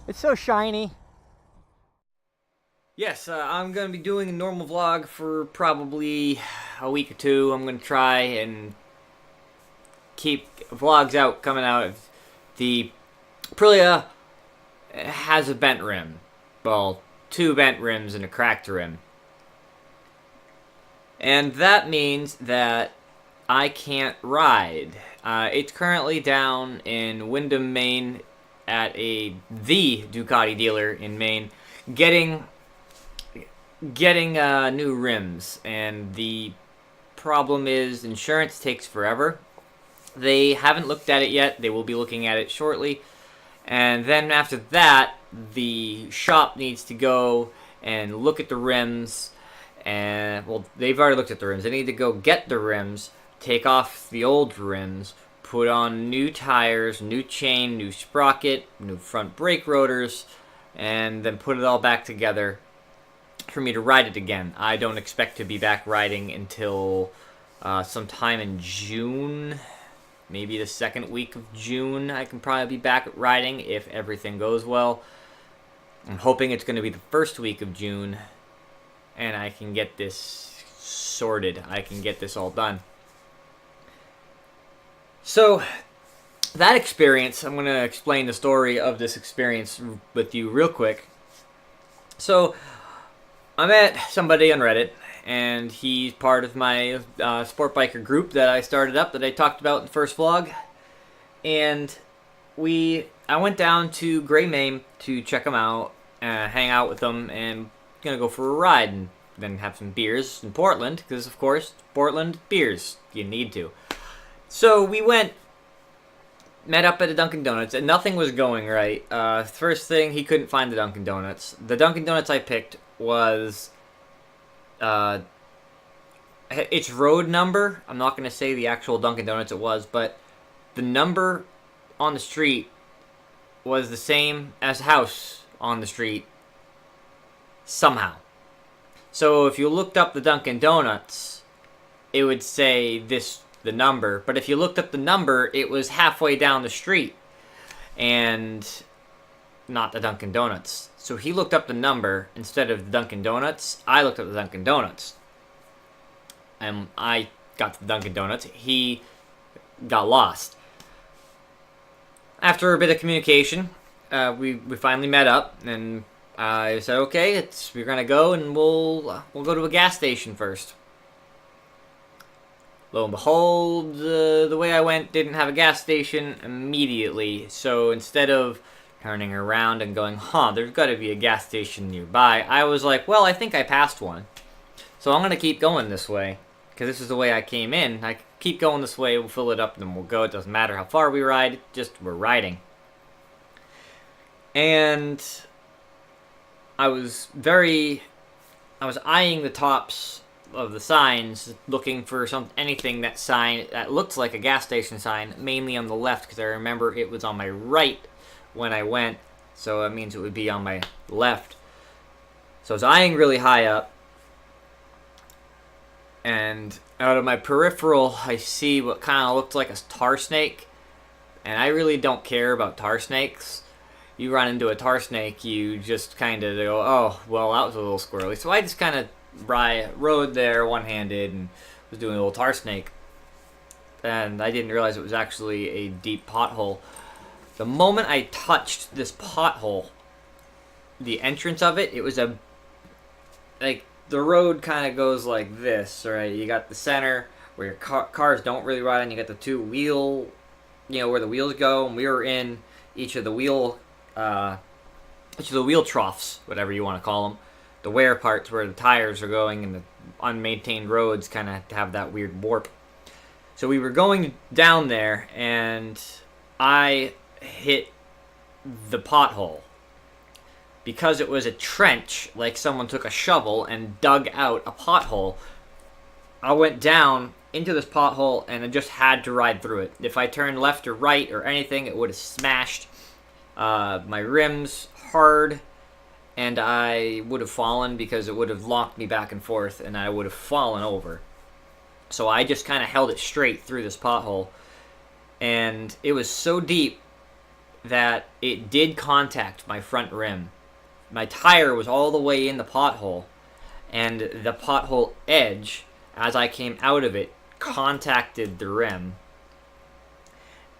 It's so shiny. Yes, I'm going to be doing a normal vlog for probably a week or two. I'm going to try and keep vlogs coming out. The Aprilia has a bent rim. Well, two bent rims and a cracked rim. And that means that I can't ride. It's currently down in Windham, Maine at the Ducati dealer in Maine getting new rims, and the problem is insurance takes forever. They haven't looked at it yet. They will be looking at it shortly. And then after that, the shop needs to go and look at the rims. And, well, they've already looked at the rims. They need to go get the rims, take off the old rims, put on new tires, new chain, new sprocket, new front brake rotors, and then put it all back together for me to ride it again. I don't expect to be back riding until sometime in June. Maybe the second week of June, I can probably be back riding if everything goes well. I'm hoping it's going to be the first week of June, and I can get this sorted. I can get this all done. So, that experience, I'm going to explain the story of this experience with you real quick. So, I met somebody on Reddit, and he's part of my sport biker group that I started up that I talked about in the first vlog. And I went down to Gray, Maine to check him out, hang out with him, and gonna go for a ride and then have some beers in Portland, because of course, Portland, beers, you need to. So we met up at a Dunkin' Donuts, and nothing was going right. First thing, he couldn't find the Dunkin' Donuts. The Dunkin' Donuts I picked was its road number. I'm not going to say the actual Dunkin' Donuts it was, but the number on the street was the same as the house on the street somehow. So if you looked up the Dunkin' Donuts, it would say the number, but if you looked up the number, it was halfway down the street and not the Dunkin' Donuts. So he looked up the number instead of the Dunkin' Donuts. I looked up the Dunkin' Donuts. And I got to the Dunkin' Donuts. He got lost. After a bit of communication, we finally met up, and I said, okay, we're gonna go, and we'll go to a gas station first. Lo and behold, the way I went didn't have a gas station immediately. So instead of turning around and going, there's got to be a gas station nearby, I was like, well, I think I passed one. So I'm going to keep going this way, because this is the way I came in. I keep going this way, we'll fill it up, and then we'll go. It doesn't matter how far we ride, just we're riding. And I was eyeing the tops of the signs, looking for anything that looked like a gas station sign, mainly on the left, because I remember it was on my right when I went, so that means it would be on my left. So I was eyeing really high up, and out of my peripheral, I see what kind of looked like a tar snake, and I really don't care about tar snakes. You run into a tar snake, you just kind of go, oh, well, that was a little squirrely. So I just kind of rode there one-handed and was doing a little tar snake, and I didn't realize it was actually a deep pothole. The moment I touched this pothole, the entrance of it was the road kind of goes like this, right? You got the center where your cars don't really ride on. You got the two wheel, where the wheels go, and we were in each of the wheel troughs, whatever you want to call them. The wear parts where the tires are going, and the unmaintained roads kind of have that weird warp. So we were going down there, and I hit the pothole. Because it was a trench, like someone took a shovel and dug out a pothole, I went down into this pothole, and I just had to ride through it. If I turned left or right or anything, it would have smashed my rims hard, and I would have fallen, because it would have locked me back and forth, and I would have fallen over. So I just kind of held it straight through this pothole, and it was so deep that it did contact my front rim. My tire was all the way in the pothole, and the pothole edge, as I came out of it, contacted the rim.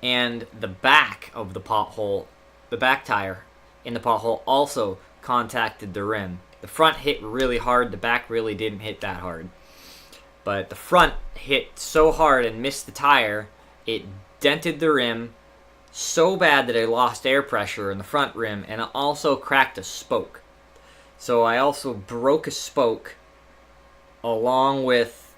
And the back of the pothole, the back tire in the pothole, also contacted the rim. The front hit really hard, the back really didn't hit that hard. But the front hit so hard and missed the tire, it dented the rim so bad that I lost air pressure in the front rim, and it also cracked a spoke. So I also broke a spoke along with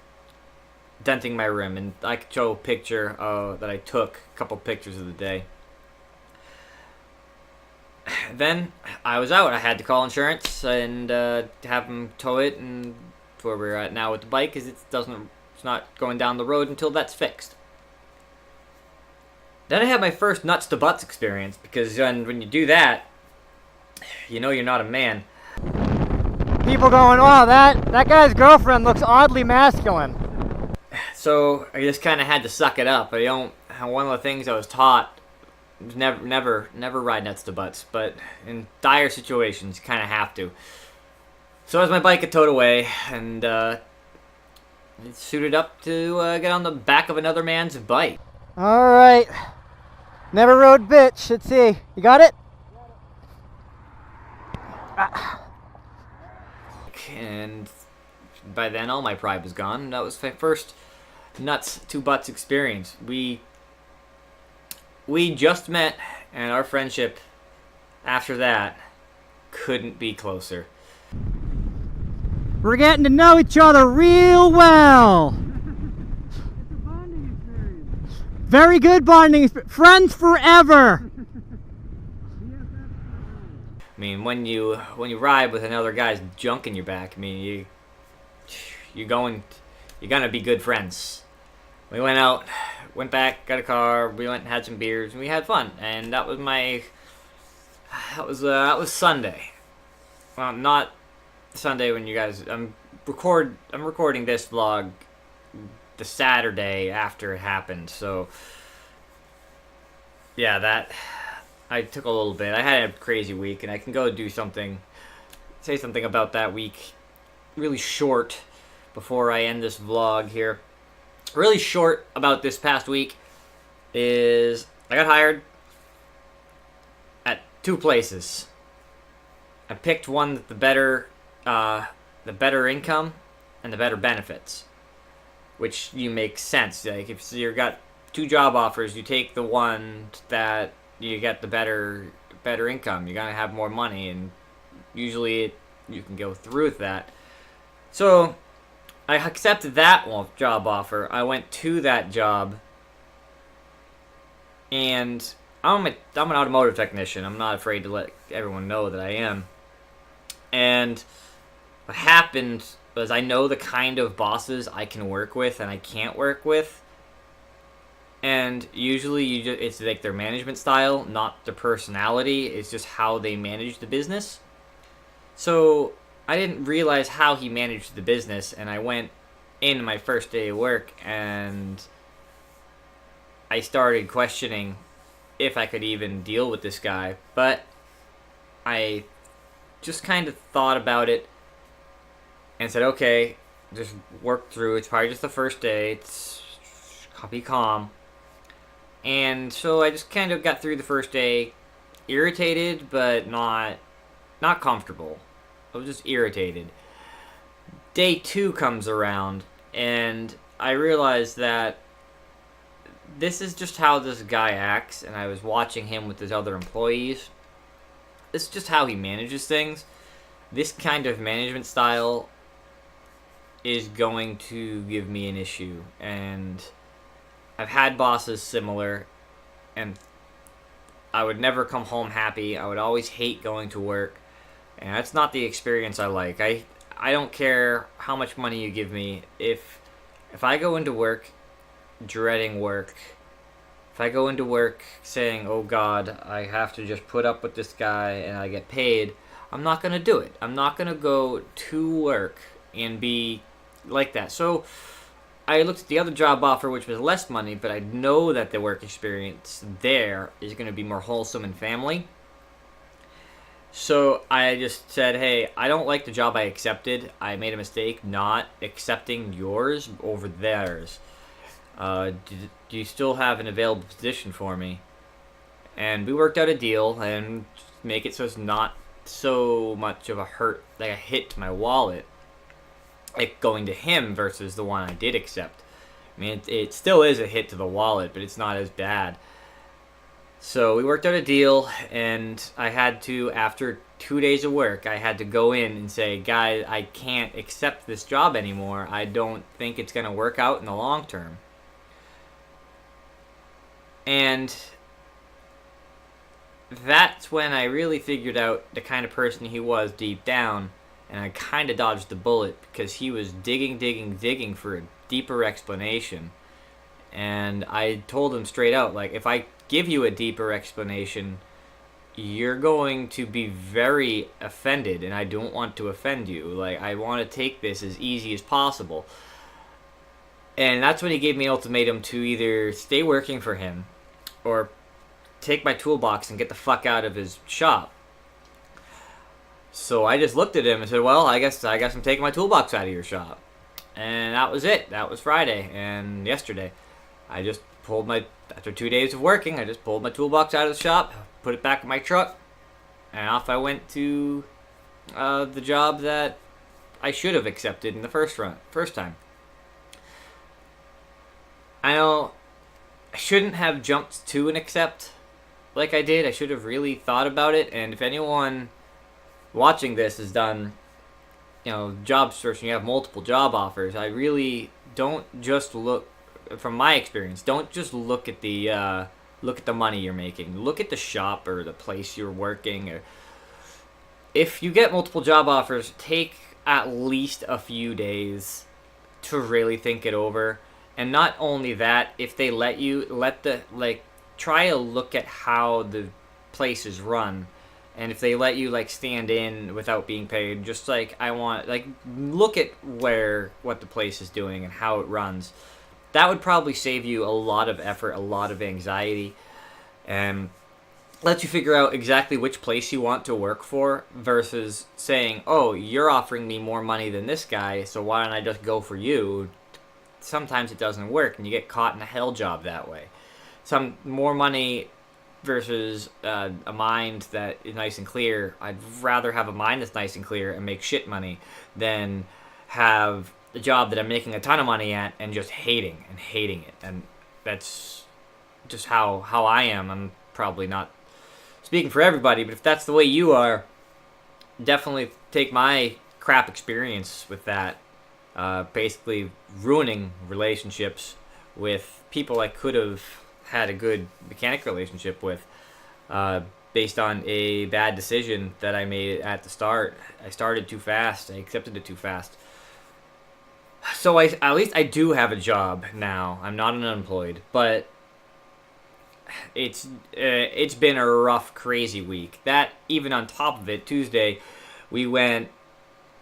denting my rim, and I could show a picture that I took, a couple pictures of the day. Then I was out. I had to call insurance and have them tow it, and where we're at now with the bike is it's not going down the road until that's fixed. Then I had my first nuts to butts experience, because when you do that, you know you're not a man. People going, wow, that guy's girlfriend looks oddly masculine. So I just kind of had to suck it up. One of the things I was taught was never ride nuts to butts, but in dire situations, you kind of have to. So as my bike got towed away, and it suited up to get on the back of another man's bike. All right. Never rode bitch. Let's see. You got it? And by then, all my pride was gone. That was my first nuts to butts experience. We just met, and our friendship after that couldn't be closer. We're getting to know each other real well. Very good bonding experience. Friends forever. I mean, when you ride with another guy's junk in your back, I mean, you're gonna be good friends. We went out, went back, got a car, we went and had some beers, and we had fun. And that was Sunday. Well, not Sunday when you guys. I'm recording this vlog the Saturday after it happened. So yeah, that I took a little bit. I had a crazy week, and I can go say something about that week really short before I end this vlog here. Really short about this past week is I got hired at 2 places. I picked one with the better income and the better benefits, which you make sense. Like if you got 2 job offers, you take the one that you get the better income. You're gonna have more money, and usually you can go through with that. So I accepted that job offer. I went to that job, and I'm an automotive technician. I'm not afraid to let everyone know that I am. And what happened was I know the kind of bosses I can work with and I can't work with. And usually it's like their management style, not their personality. It's just how they manage the business. So I didn't realize how he managed the business, and I went in my first day of work, and I started questioning if I could even deal with this guy. But I just kind of thought about it and said, okay, just work through. It's probably just the first day. Be calm. And so I just kind of got through the first day, irritated, but not comfortable. I was just irritated. Day 2 comes around, and I realized that this is just how this guy acts, and I was watching him with his other employees. This is just how he manages things. This kind of management style is going to give me an issue, and I've had bosses similar, and I would never come home happy. I would always hate going to work, and that's not the experience I like. I don't care how much money you give me. If I go into work dreading work, if I go into work saying, oh God, I have to just put up with this guy and I get paid, I'm not going to do it. I'm not going to go to work and be like that. So I looked at the other job offer, which was less money, but I know that the work experience there is going to be more wholesome and family. So I just said, hey, I don't like the job I accepted. I made a mistake not accepting yours over theirs. Do you still have an available position for me? And we worked out a deal and make it so it's not so much of a hurt, like a hit to my wallet, like going to him versus the one I did accept. I mean, it still is a hit to the wallet, but it's not as bad. So we worked out a deal, and I had to, after 2 days of work, I had to go in and say, guys, I can't accept this job anymore. I don't think it's going to work out in the long term. And that's when I really figured out the kind of person he was deep down, and I kind of dodged the bullet because he was digging for a deeper explanation. And I told him straight out, like, if I give you a deeper explanation, you're going to be very offended, and I don't want to offend you. Like, I want to take this as easy as possible. And that's when he gave me an ultimatum to either stay working for him or take my toolbox and get the fuck out of his shop. So I just looked at him and said, well, I guess I'm taking my toolbox out of your shop. And that was it. That was Friday. And yesterday, I just after 2 days of working, I just pulled my toolbox out of the shop, put it back in my truck, and off I went to the job that I should have accepted in the first time. I know I shouldn't have jumped to an accept like I did. I should have really thought about it, and if anyone watching this has done, job searching, you have multiple job offers, I really don't just look, from my experience, don't just look at the money you're making. Look at the shop or the place you're working. Or if you get multiple job offers, take at least a few days to really think it over. And not only that, if they let you, try to look at how the place is run. And if they let you, stand in without being paid, just look at what the place is doing and how it runs. That would probably save you a lot of effort, a lot of anxiety, and let you figure out exactly which place you want to work for versus saying, oh, you're offering me more money than this guy, so why don't I just go for you? Sometimes it doesn't work, and you get caught in a hell job that way. Some more money versus a mind that is nice and clear. I'd rather have a mind that's nice and clear and make shit money than have a job that I'm making a ton of money at and just hating it. And that's just how I am. I'm probably not speaking for everybody, but if that's the way you are, definitely take my crap experience with that, basically ruining relationships with people I could have had a good mechanic relationship with, based on a bad decision that I made at the start. I started too fast. I accepted it too fast. So at least I do have a job now. I'm not unemployed, but it's been a rough, crazy week. That, even on top of it, Tuesday, we went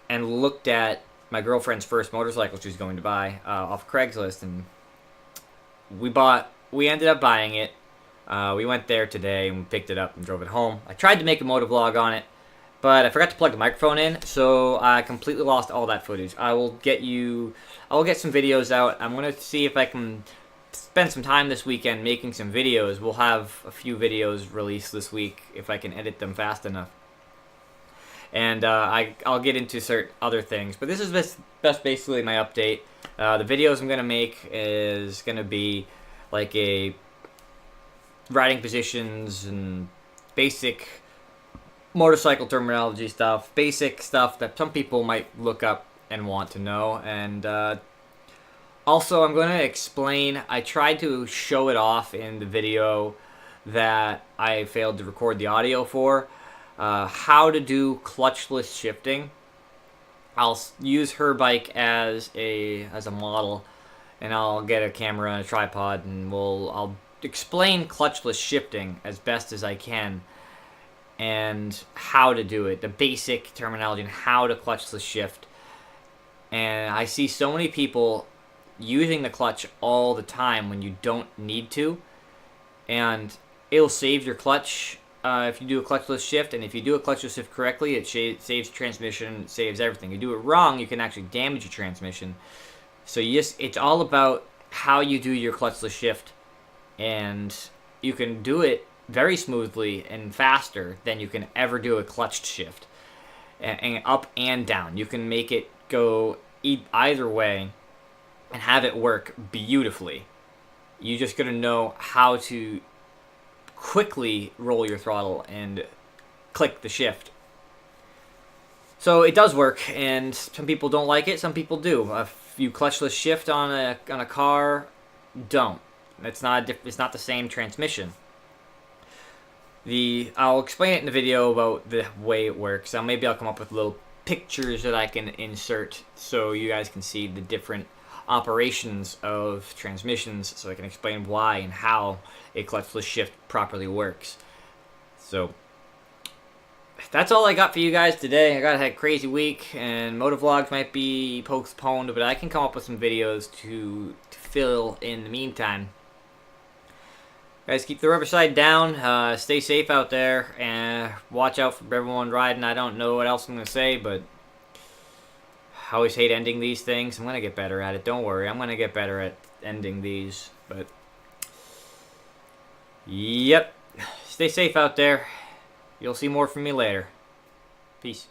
and looked at my girlfriend's first motorcycle she was going to buy off Craigslist, and we ended up buying it. We went there today and picked it up and drove it home. I tried to make a motovlog on it, but I forgot to plug the microphone in, so I completely lost all that footage. I will get some videos out. I'm going to see if I can spend some time this weekend making some videos. We'll have a few videos released this week if I can edit them fast enough. And I'll get into certain other things. But this is basically my update. The videos I'm going to make is going to be like a riding positions and basic motorcycle terminology stuff, basic stuff that some people might look up and want to know. And also, I'm going to explain, I tried to show it off in the video that I failed to record the audio for, how to do clutchless shifting. I'll use her bike as a model, and I'll get a camera and a tripod, and I'll explain clutchless shifting as best as I can, and how to do it, the basic terminology, and how to clutchless shift. And I see so many people using the clutch all the time when you don't need to, and it'll save your clutch if you do a clutchless shift. And if you do a clutchless shift correctly, it saves transmission, saves everything. You do it wrong, you can actually damage your transmission. So it's all about how you do your clutchless shift, and you can do it very smoothly and faster than you can ever do a clutched shift, and up and down. You can make it go either way and have it work beautifully. You just gotta know how to quickly roll your throttle and click the shift. So it does work, and some people don't like it, some people do. If you clutchless shift on a car, don't. It's not the same transmission. I'll explain it in the video about the way it works. Maybe I'll come up with little pictures that I can insert so you guys can see the different operations of transmissions, so I can explain why and how a clutchless shift properly works. So that's all I got for you guys today. I had a crazy week, and motovlogs might be postponed, but I can come up with some videos to fill in the meantime. Guys, keep the rubber side down, stay safe out there, and watch out for everyone riding. I don't know what else I'm going to say, but I always hate ending these things. I'm going to get better at it. Don't worry, I'm going to get better at ending these. But, yep, stay safe out there. You'll see more from me later. Peace.